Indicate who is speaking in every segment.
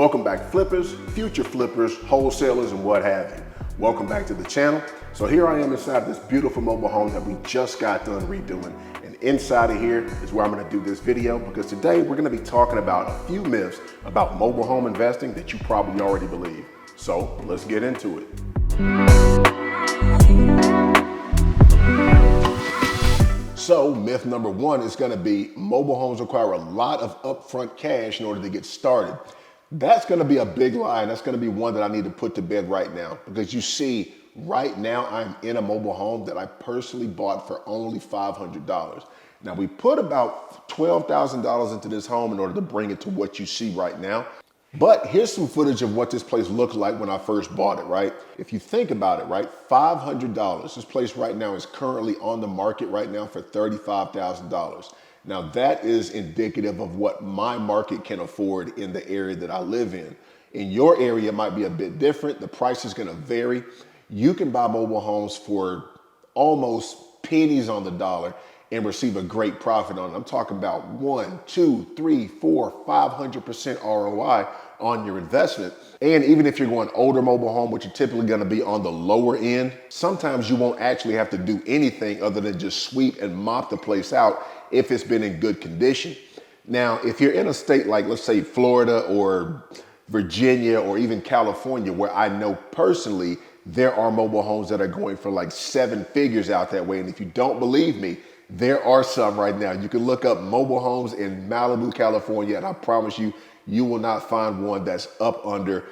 Speaker 1: Welcome back, flippers, future flippers, wholesalers, and what have you. Welcome back to the channel. So here I am inside this beautiful mobile home that we just got done redoing. And inside of here is where I'm gonna do this video, because today we're gonna be talking about a few myths about mobile home investing that you probably already believe. So let's get into it. So myth number one is gonna be mobile homes require a lot of upfront cash in order to get started. That's gonna be a big lie, and that's gonna be one that I need to put to bed right now, because you see, right now I'm in a mobile home that I personally bought for only $500. Now we put about $12,000 into this home in order to bring it to what you see right now. But here's some footage of what this place looked like when I first bought it, right? If you think about it, right, $500. This place right now is currently on the market right now for $35,000. Now that is indicative of what my market can afford in the area that I live in. In your area, it might be a bit different. The price is gonna vary. You can buy mobile homes for almost pennies on the dollar and receive a great profit on it. I'm talking about 1, 2, 3, 4, 500% ROI on your investment. And even if you're going older mobile home, which are typically gonna be on the lower end, sometimes you won't actually have to do anything other than just sweep and mop the place out if it's been in good condition. Now, if you're in a state like, let's say, Florida or Virginia or even California, where I know personally there are mobile homes that are going for like 7 figures out that way. And if you don't believe me, there are some right now. You can look up mobile homes in Malibu, California, and I promise you, you will not find one that's up under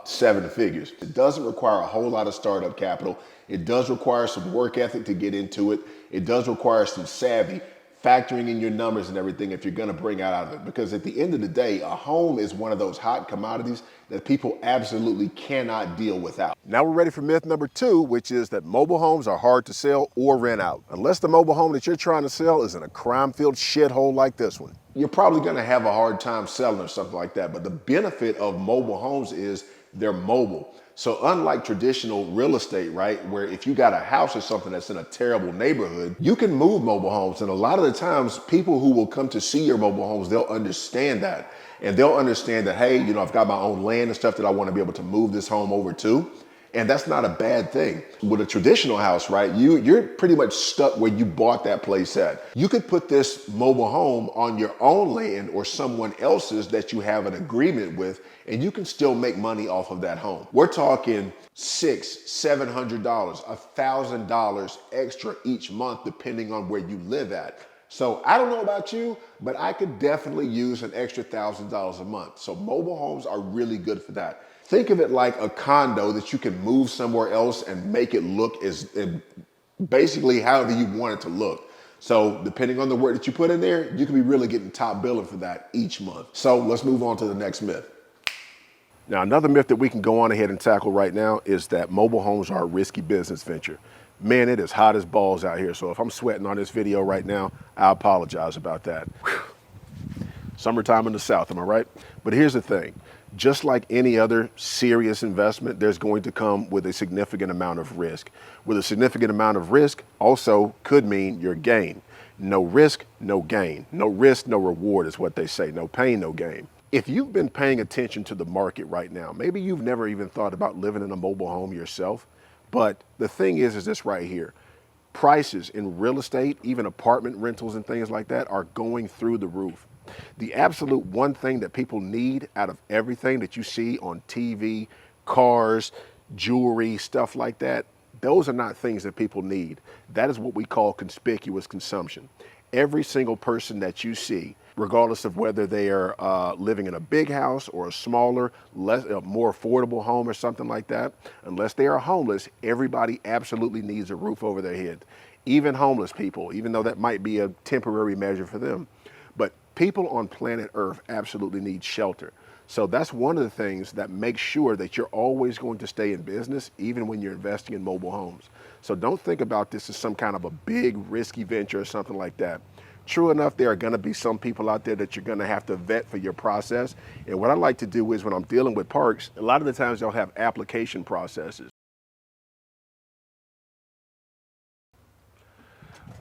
Speaker 1: 7 figures. It doesn't require a whole lot of startup capital. It does require some work ethic to get into it. It does require some savvy, factoring in your numbers and everything if you're gonna bring out of it. Because at the end of the day, a home is one of those hot commodities that people absolutely cannot deal without. Now we're ready for myth number 2, which is that mobile homes are hard to sell or rent out. Unless the mobile home that you're trying to sell is in a crime-filled shithole like this one. You're probably gonna have a hard time selling or something like that, but the benefit of mobile homes is they're mobile. So unlike traditional real estate, right, where if you got a house or something that's in a terrible neighborhood, you can move mobile homes. And a lot of the times, people who will come to see your mobile homes, they'll understand that. And they'll understand that, hey, you know, I've got my own land and stuff that I want to be able to move this home over to. And that's not a bad thing. With a traditional house, right, you're pretty much stuck where you bought that place at. You could put this mobile home on your own land or someone else's that you have an agreement with, and you can still make money off of that home. We're talking $600, $700, $1,000 extra each month, depending on where you live at. So I don't know about you, but I could definitely use an extra $1,000 a month. So mobile homes are really good for that. Think of it like a condo that you can move somewhere else and make it look as basically however you want it to look. So depending on the work that you put in there, you can be really getting top billing for that each month. So let's move on to the next myth. Now, another myth that we can go on ahead and tackle right now is that mobile homes are a risky business venture. Man, it is hot as balls out here. So if I'm sweating on this video right now, I apologize about that. Whew. Summertime in the South, am I right? But here's the thing. Just like any other serious investment, there's going to come with a significant amount of risk. With a significant amount of risk also could mean your gain. No risk, no gain. No risk, no reward is what they say. No pain, no gain. If you've been paying attention to the market right now, maybe you've never even thought about living in a mobile home yourself, but the thing is this right here. Prices in real estate, even apartment rentals and things like that, are going through the roof. The absolute one thing that people need out of everything that you see on TV, cars, jewelry, stuff like that, those are not things that people need. That is what we call conspicuous consumption. Every single person that you see, regardless of whether they are living in a big house or a smaller, more affordable home or something like that, unless they are homeless, everybody absolutely needs a roof over their head. Even homeless people, even though that might be a temporary measure for them. But people on planet Earth absolutely need shelter. So that's one of the things that makes sure that you're always going to stay in business, even when you're investing in mobile homes. So don't think about this as some kind of a big risky venture or something like that. True enough, there are going to be some people out there that you're going to have to vet for your process. And what I like to do is when I'm dealing with parks, a lot of the times they'll have application processes.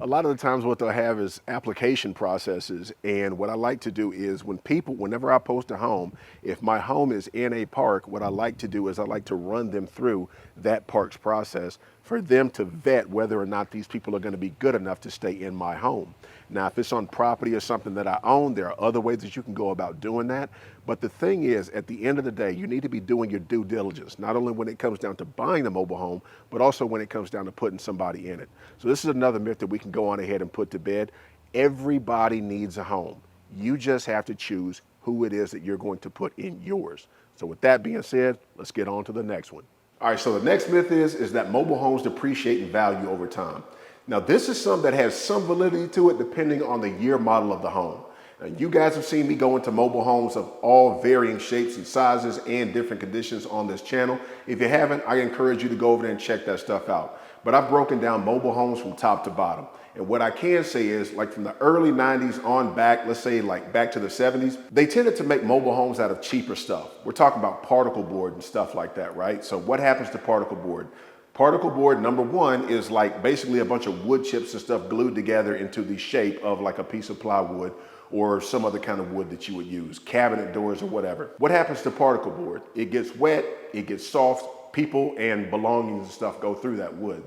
Speaker 1: A lot of the times what they'll have is application processes. And what I like to do is whenever I post a home, if my home is in a park, what I like to do is I like to run them through that park's process for them to vet whether or not these people are going to be good enough to stay in my home. Now, if it's on property or something that I own, there are other ways that you can go about doing that. But the thing is, at the end of the day, you need to be doing your due diligence, not only when it comes down to buying the mobile home, but also when it comes down to putting somebody in it. So this is another myth that we can go on ahead and put to bed. Everybody needs a home. You just have to choose who it is that you're going to put in yours. So with that being said, let's get on to the next one. All right, so the next myth is that mobile homes depreciate in value over time. Now, this is something that has some validity to it depending on the year model of the home. Now, you guys have seen me go into mobile homes of all varying shapes and sizes and different conditions on this channel. If you haven't, I encourage you to go over there and check that stuff out. But I've broken down mobile homes from top to bottom. And what I can say is, like from the early 90s on back, let's say like back to the 70s, they tended to make mobile homes out of cheaper stuff. We're talking about particle board and stuff like that, right? So what happens to particle board? Particle board, number one, is like basically a bunch of wood chips and stuff glued together into the shape of like a piece of plywood or some other kind of wood that you would use, cabinet doors or whatever. What happens to particle board? It gets wet, it gets soft, people and belongings and stuff go through that wood.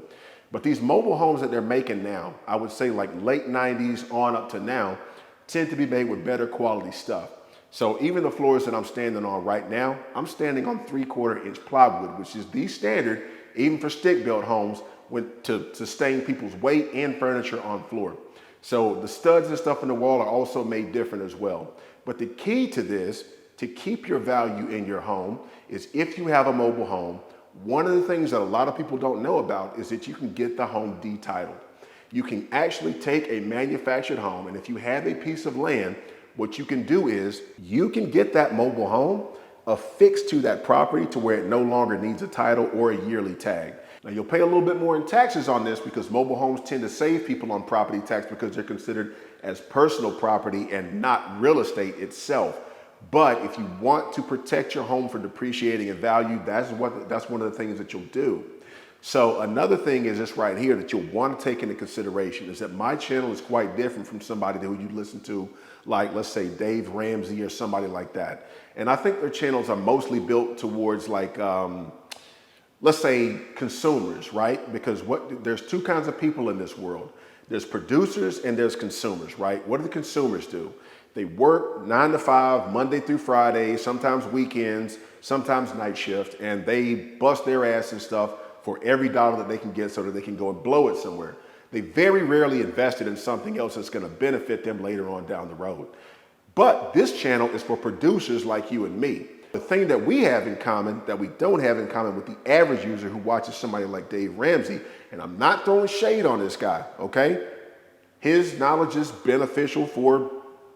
Speaker 1: But these mobile homes that they're making now, I would say like late 90s on up to now, tend to be made with better quality stuff. So even the floors that I'm standing on right now, I'm standing on 3/4 inch plywood, which is the standard, even for stick-built homes, to sustain people's weight and furniture on floor. So the studs and stuff in the wall are also made different as well. But the key to this, to keep your value in your home, is if you have a mobile home, one of the things that a lot of people don't know about is that you can get the home detitled. You can actually take a manufactured home, and if you have a piece of land, what you can do is you can get that mobile home affixed to that property to where it no longer needs a title or a yearly tag. Now you'll pay a little bit more in taxes on this because mobile homes tend to save people on property tax because they're considered as personal property and not real estate itself. But if you want to protect your home from depreciating in value, that's one of the things that you'll do. So another thing is this right here that you'll want to take into consideration is that my channel is quite different from somebody who you listen to, like let's say Dave Ramsey or somebody like that. And I think their channels are mostly built towards like, let's say consumers, right? Because there's two kinds of people in this world. There's producers and there's consumers, right? What do the consumers do? They work 9 to 5, Monday through Friday, sometimes weekends, sometimes night shift, and they bust their ass and stuff for every dollar that they can get so that they can go and blow it somewhere. They very rarely invested in something else that's going to benefit them later on down the road. But this channel is for producers like you and me. The thing that we have in common that we don't have in common with the average user who watches somebody like Dave Ramsey, and I'm not throwing shade on this guy, okay? His knowledge is beneficial for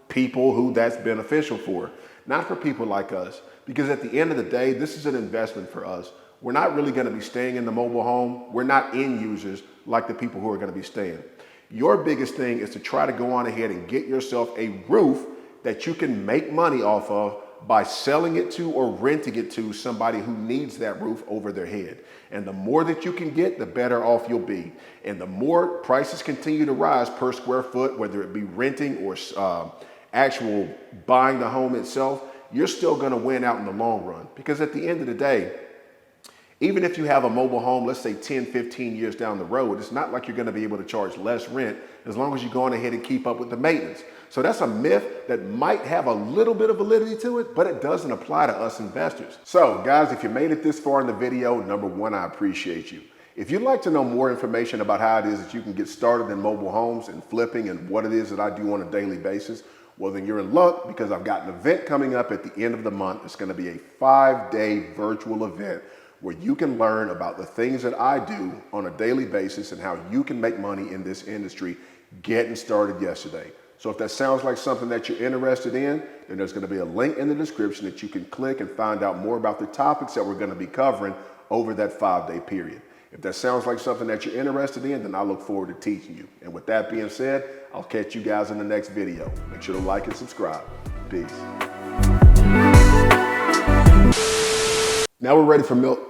Speaker 1: people who that's beneficial for, not for people like us. Because at the end of the day, this is an investment for us. We're not really going to be staying in the mobile home. We're not end users like the people who are going to be staying. Your biggest thing is to try to go on ahead and get yourself a roof that you can make money off of by selling it to or renting it to somebody who needs that roof over their head. And the more that you can get, the better off you'll be. And the more prices continue to rise per square foot, whether it be renting or actual buying the home itself, you're still going to win out in the long run. Because at the end of the day, even if you have a mobile home, let's say 10, 15 years down the road, it's not like you're going to be able to charge less rent as long as you go on ahead and keep up with the maintenance. So that's a myth that might have a little bit of validity to it, but it doesn't apply to us investors. So guys, if you made it this far in the video, number one, I appreciate you. If you'd like to know more information about how it is that you can get started in mobile homes and flipping and what it is that I do on a daily basis, well, then you're in luck because I've got an event coming up at the end of the month. It's going to be a 5-day virtual event where you can learn about the things that I do on a daily basis and how you can make money in this industry getting started yesterday. So if that sounds like something that you're interested in, then there's going to be a link in the description that you can click and find out more about the topics that we're going to be covering over that 5-day period. If that sounds like something that you're interested in, then I look forward to teaching you. And with that being said, I'll catch you guys in the next video. Make sure to like and subscribe. Peace. Now we're ready for milk.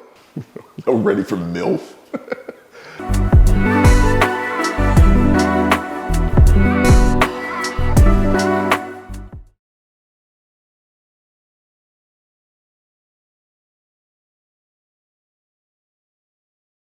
Speaker 1: We're ready for MILF.